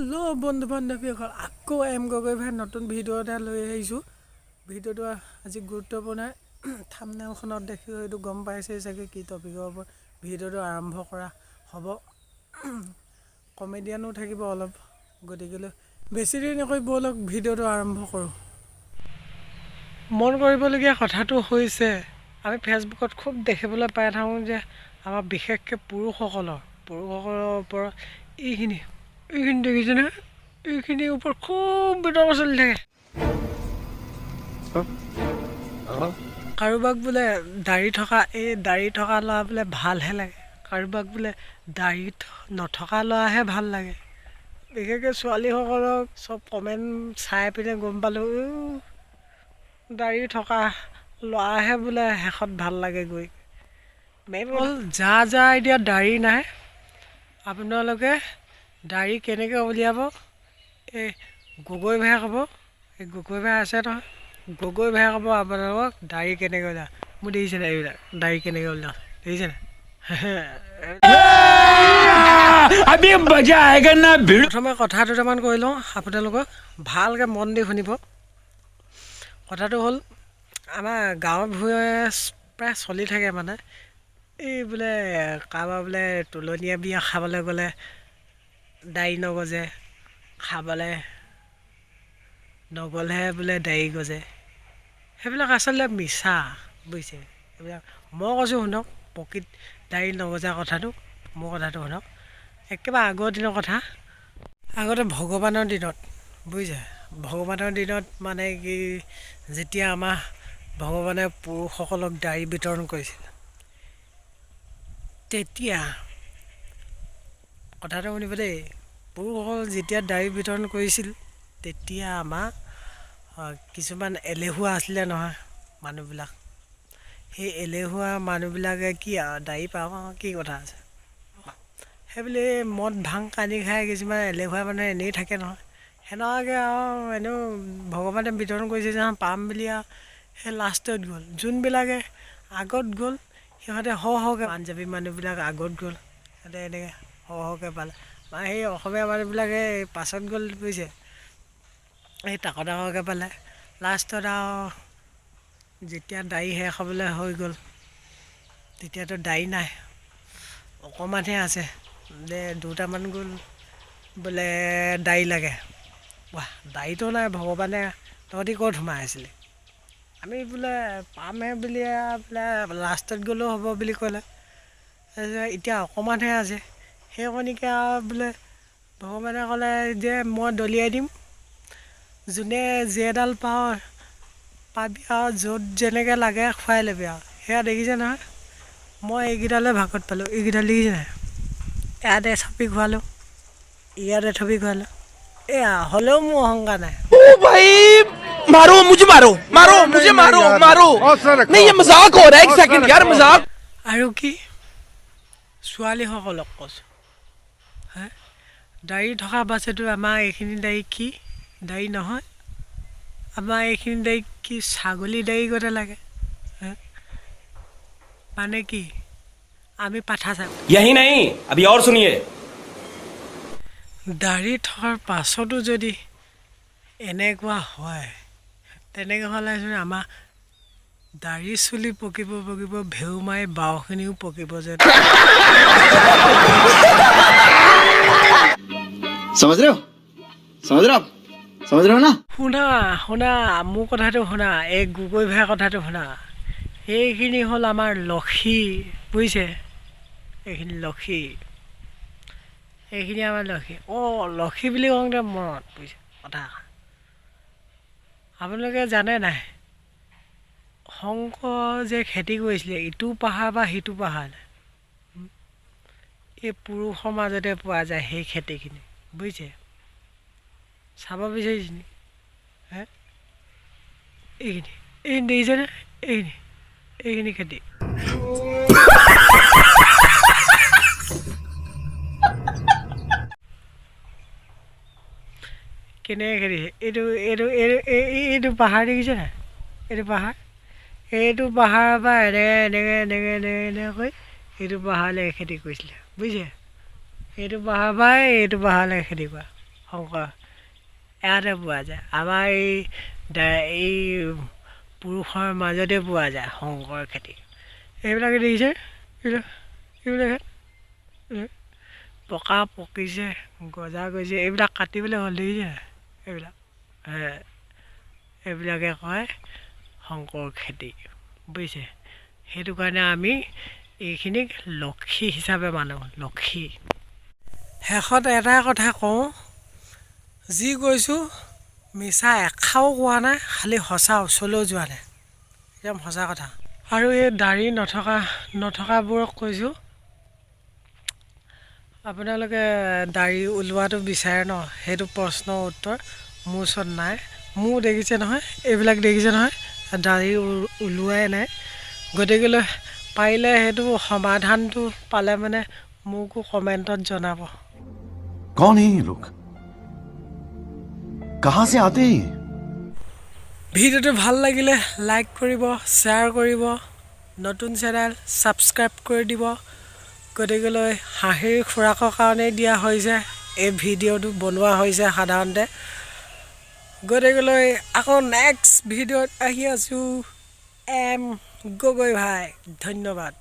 Hello' বন্ধু বান্ধৱীসকল, আকৌ M Gogoi ভাই নতুন ভিডিঅ' এটা লৈ আহিছোঁ। ভিডিঅ'টো আজি গুৰুত্বপূৰ্ণ। থাম্বনেইলখনত দেখি এইটো গম পাইছে চাগে কি টপিকৰ ওপৰত ভিডিঅ'টো আৰম্ভ কৰা হ'ব। কমেডিয়ানো থাকিব অলপ, গতিকেলৈ বেছি দেৰি নকৰি ব'লক ভিডিঅ'টো আৰম্ভ কৰোঁ। মন কৰিবলগীয়া কথাটো হৈছে, আমি ফেচবুকত খুব দেখিবলৈ পাই থাকোঁ যে আমাৰ বিশেষকৈ পুৰুষসকলৰ ওপৰত এইখিনি দেখিছেনে? এইখিনিৰ ওপৰত খুব বিতৰ্ক চলি থাকে। কাৰোবাক বোলে দাড়ি থকা ল'ৰা বোলে ভালহে লাগে, কাৰোবাক বোলে দাড়ি নথকা ল'ৰাহে ভাল লাগে। বিশেষকৈ ছোৱালীসকলক চব কমেণ্ট চাই পিনে গম পালোঁ, দাড়ি থকা ল'ৰাহে বোলে শেষত ভাল লাগে গৈ। মেইন হ'ল যা এতিয়া দাড়ি নাই, আপোনালোকে দাড়ি কেনেকৈ উলিয়াব এই গগৈ ভায়ে ক'ব। এই গগৈ ভাই আছে নহয়, গগৈ ভায়ে ক'ব আপোনালোকক দাড়ি কেনেকৈ উলিয়াব। মোৰ দেখিছেনে এইবিলাক দাড়ি কেনেকৈ উলিয়াব, দেখিছেনে? প্ৰথমে কথা দুটামান কৈ লওঁ, আপোনালোকক ভালকৈ মন দি শুনিব। কথাটো হ'ল, আমাৰ গাঁৱে ভূঞে প্ৰায় চলি থাকে মানে এই বোলে কাৰোবাৰ বোলে তুলনীয়া বিয়া খাবলৈ গ'লে দাড়ি নগজে, খাবলৈ নগ'লেহে বোলে দাড়ি গজে। সেইবিলাক আচলতে মিছা, বুজিছে? সেইবিলাক মই কৈছোঁ শুনক, প্ৰকৃত দাড়ি নগজা কথাটো, মোৰ কথাটো শুনক। একেবাৰে আগৰ দিনৰ কথা, আগতে ভগৱানৰ দিনত, বুজিছে? ভগৱানৰ দিনত মানে কি, যেতিয়া আমাৰ ভগৱানে পুৰুষসকলক দাড়ি বিতৰণ কৰিছিল, তেতিয়া কথাটো শুনিব দেই, পুৰুষসকল যেতিয়া দাড়ি বিতৰণ কৰিছিল, তেতিয়া আমাৰ কিছুমান এলেহুৱা আছিলে নহয় মানুহবিলাক। সেই এলেহুৱা মানুহবিলাকে কি আৰু দাড়ি পাওঁ কি কথা আছে, সেইবুলি মদ ভাং কানি খাই কিছুমান এলেহুৱা মানুহে এনেই থাকে নহয়। সেনেকুৱাকৈ আৰু এনেও ভগৱানে বিতৰণ কৰিছে যে পাম বুলি আৰু সেই লাষ্টত গ'ল। যোনবিলাকে আগত গ'ল সিহঁতে সৰহকৈ পাঞ্জাবী মানুহবিলাক আগত গ'ল, সিহঁতে এনেকৈ সৰহকৈ পালে। মানে সেই অসমীয়া মানুহবিলাকে পাছত গ'ল, বুজিছে? এই তাকৰকৈ পালে। লাষ্টত আৰু যেতিয়া দাড়ি শেষ হ'বলৈ হৈ গ'ল, তেতিয়াতো দাড়ি নাই, অকণমানহে আছে। দুটামান গ'ল বোলে দাড়ি লাগে, বাহ দাড়িটো নাই, ভগৱানে তহঁতি ক'ত সোমাই আছিলি, আমি বোলে পামহে বুলি বোলে লাষ্টত গ'লেও হ'ব বুলি ক'লে। এতিয়া অকণমানহে আছে, সেইকণিকে আৰু বোলে ভগৱানে ক'লে যে মই দলিয়াই দিম, যোনে যেইডাল পাবি আৰু য'ত যেনেকৈ লাগে খুৱাই ল'বি আৰু। সেয়া দেখিছে নহয়, মই এইকেইডালে ভাগত পালোঁ, এইকেইডাল দেখিছে নাই? ইয়াতে থপি খোৱালোঁ, ইয়াতে থপি খোৱালোঁ, এয়া হ'লেও মোৰ অহংকাৰ নাই। मारो मुझे मारो मारो मुझे मारो मारो नहीं ये मजाक हो रहा है एक सेकंड यार मजाक। আৰু কি ছোৱালীসকলক কৈছোঁ, হে দাড়ি থকা পাছতো আমাৰ এইখিনি দাড়ি কি দাড়ি নহয়, আমাৰ এইখিনি দাড়ি কি ছাগলী দাড়ি গতে লাগে, হে মানে কি আমি পাঠা ছাগলী। यही नहीं अभी और सुनिए। দাড়ি থকাৰ পাছতো যদি এনেকুৱা হয়, তেনেকৈ হ'লেচোন আমাৰ দাড়ি চুলি পকিব ভেউ মাৰি বাওখিনিও পকিব যেন। समझ रहे हो ना? শুনা মোৰ কথাটো শুনা, এই গগৈ ভাইৰ কথাটো শুনা। এইখিনি হ'ল আমাৰ লক্ষী, বুজিছে? এইখিনি লক্ষী, এইখিনি আমাৰ লক্ষী। লক্ষী বুলি কওঁতে মনত বুজিছে কথা, আপোনালোকে জানে নাই শংকৰ যে খেতি কৰিছিলে ইটো পাহাৰ বা সিটো পাহাৰ, এই পুৰুষৰ মাজতে পোৱা যায় সেই খেতিখিনি, বুজিছে? চাব বিচাৰিছে নি? হে এইখিনি দেখিছেনে? এইখিনি খেতি কেনেকৈ খেতি, এইটো পাহাৰ দেখিছে নাই? এইটো পাহাৰৰ পৰা এনেকৈ এইটো পাহাৰলৈ খেতি কৰিছিলে, বুজিছে? এইটো পাহাৰ পৰাই এইটো পাহাৰলৈ খেতি কৰা শংকৰ ইয়াতে পোৱা যায় আমাৰ এই পুৰুষৰ মাজতে পোৱা যায় শংকৰ খেতি এইবিলাকে দেখিছে এইবিলাক পকা পকিছে গজা গৈছে এইবিলাক কাটিবলৈ হ'ল দেখিছে এইবিলাক এইবিলাকে কয় শংকৰ খেতি বুজিছে সেইটো কাৰণে আমি এইখিনিক লক্ষী হিচাপে মানো লক্ষী শেষত এটা কথা কওঁ যি কৈছোঁ মিছা এষাও কোৱা নাই খালি সঁচা ওচৰলৈও যোৱা নাই একদম সঁচা কথা আৰু এই দাড়ি নথকাবোৰক কৈছোঁ আপোনালোকে দাড়ি ওলোৱাটো বিচাৰে ন সেইটো প্ৰশ্নৰ উত্তৰ মোৰ ওচৰত নাই মোৰ দেখিছে নহয় এইবিলাক দেখিছে নহয় দাড়ি ওলোৱাই নাই গতিকেলৈ পাৰিলে সেইটো সমাধানটো পালে মানে মোকো কমেণ্টত জনাব कौन है ये लोग कहां से आते हैं ভিডিঅ'টো ভাল লাগিলে লাইক কৰিব শ্বেয়াৰ কৰিব নতুন চেনেল ছাবস্ক্ৰাইব কৰি দিব গতিকেলৈ হাঁহিৰ খোৰাকৰ কাৰণেই দিয়া হৈছে এই ভিডিঅ'টো বনোৱা হৈছে সাধাৰণতে গতিকেলৈ আকৌ নেক্সট ভিডিঅ'ত আহি আছোঁ গগৈ ভাই ধন্যবাদ